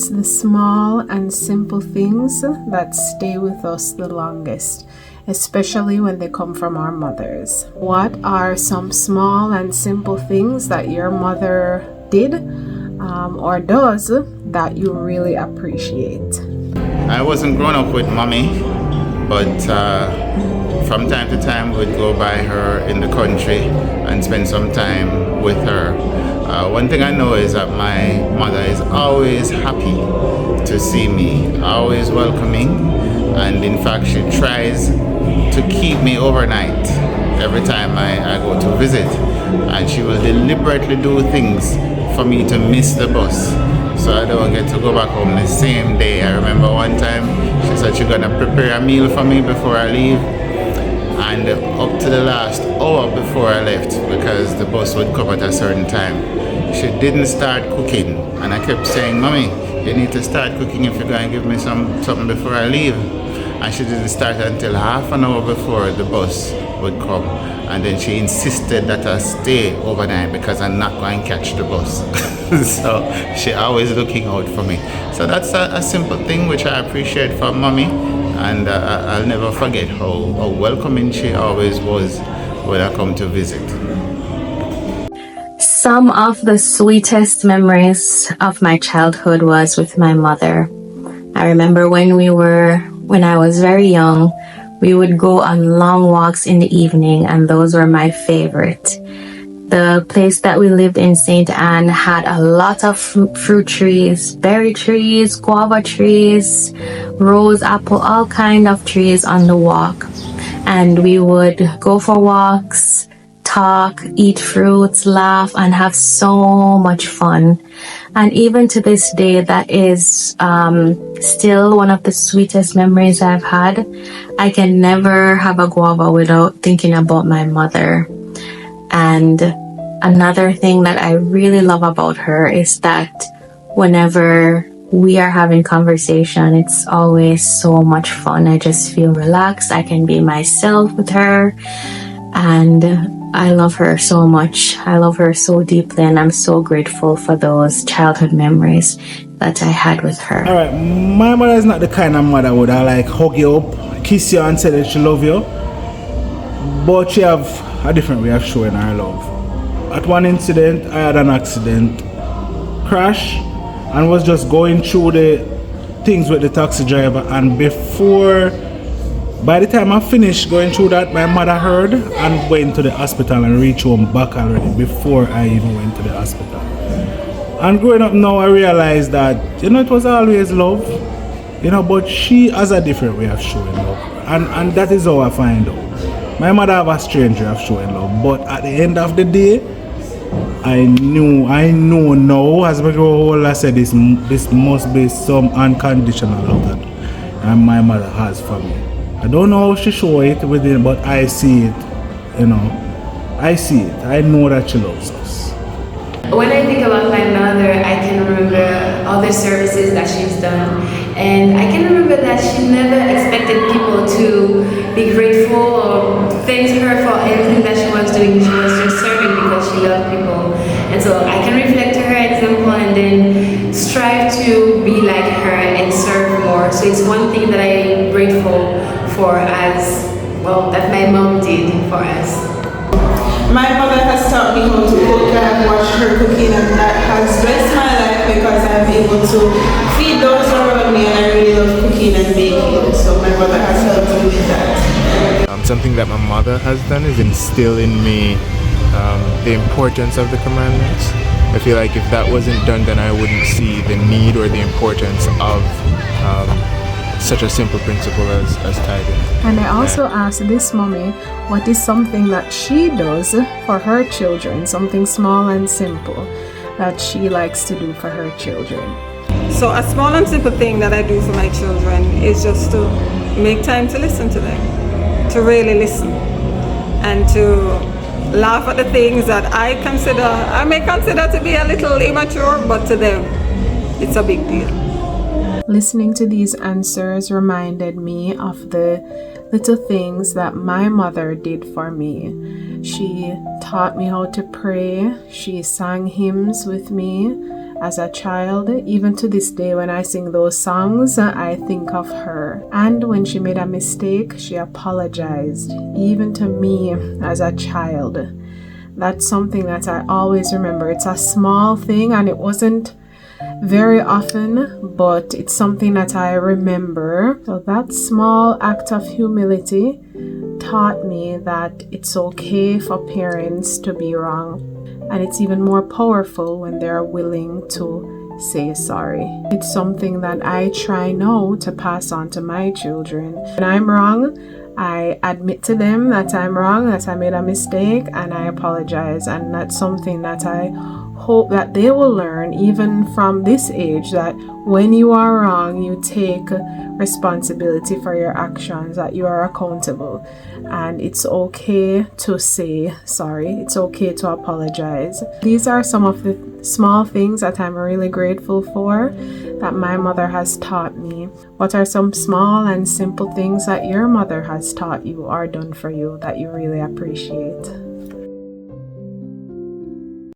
It's the small and simple things that stay with us the longest, especially when they come from our mothers. What are some small and simple things that your mother did or does that you really appreciate? I wasn't grown up with mommy, but from time to time we would go by her in the country and spend some time with her. One thing I know is that my mother is always happy to see me, always welcoming, and in fact she tries to keep me overnight every time I go to visit, and she will deliberately do things for me to miss the bus so I don't get to go back home the same day. I remember one time she said she's gonna prepare a meal for me before I leave, and up to the last hour before I left, because the bus would come at a certain time, she didn't start cooking, and I kept saying, "Mommy, you need to start cooking if you're going to give me something before I leave." And she didn't start until half an hour before the bus would come, and then she insisted that I stay overnight because I'm not going to catch the bus. So she always looking out for me. So that's a simple thing which I appreciate from mommy, and I'll never forget how welcoming she always was when I come to visit. Some of the sweetest memories of my childhood was with my mother. I remember when I was very young, we would go on long walks in the evening, and those were my favorite. The place that we lived in, St. Anne, had a lot of fruit trees, berry trees, guava trees, rose, apple, all kind of trees on the walk. And we would go for walks, talk, eat fruits, laugh, and have so much fun. And even to this day, that is still one of the sweetest memories I've had. I can never have a guava without thinking about my mother. And another thing that I really love about her is that whenever we are having conversation, it's always so much fun. I just feel relaxed. I can be myself with her, and I love her so much. I love her so deeply, and I'm so grateful for those childhood memories that I had with her. All right, my mother is not the kind of mother would I like hug you up, kiss you, and say that she love you, but she have a different way of showing her love. At one incident, I had an accident, crash, and was just going through the things with the taxi driver, and by the time I finished going through that, my mother heard and went to the hospital and reached home back already before I even went to the hospital. And growing up now, I realized that, it was always love, but she has a different way of showing love. And that is how I find out. My mother have a strange way of showing love, but at the end of the day, I know now, as I grow older, I said this must be some unconditional love that my mother has for me. I don't know how she show it within, but I see it, I see it. I know that she loves us. When I think about my mother, I can remember all the services that she's done. And I can remember that she never expected people to be grateful or thank her for everything that she was doing. She was just serving because she loved people. And so I can reflect to her example and then strive to be like her and serve more. So it's one thing that I'm grateful for that my mom did for us. My mother has taught me how to cook, and I've watched her cooking, and that has blessed my life because I'm able to feed those around me, and I really love cooking and baking. So my mother has helped me with that. Something that my mother has done is instill in me the importance of the commandments. I feel like if that wasn't done, then I wouldn't see the need or the importance of such a simple principle as tithing. And I also asked this mommy, what is something that she does for her children, something small and simple that she likes to do for her children? So a small and simple thing that I do for my children is just to make time to listen to them, to really listen, and to laugh at the things that I may consider to be a little immature, but to them, it's a big deal. Listening to these answers reminded me of the little things that my mother did for me. She taught me how to pray. She sang hymns with me. as a child. Even to this day, when I sing those songs, I think of her. And when she made a mistake, she apologized, even to me as a child. That's something that I always remember. It's a small thing, and it wasn't very often, but it's something that I remember. So that small act of humility taught me that it's okay for parents to be wrong, and it's even more powerful when they're willing to say sorry. It's something that I try now to pass on to my children. When I'm wrong, I admit to them that I'm wrong, that I made a mistake, and I apologize. And that's something that I hope that they will learn even from this age, that when you are wrong, you take responsibility for your actions, that you are accountable, and it's okay to say sorry. It's okay to apologize. These are some of the small things that I'm really grateful for that my mother has taught me. What are some small and simple things that your mother has taught you or done for you that you really appreciate?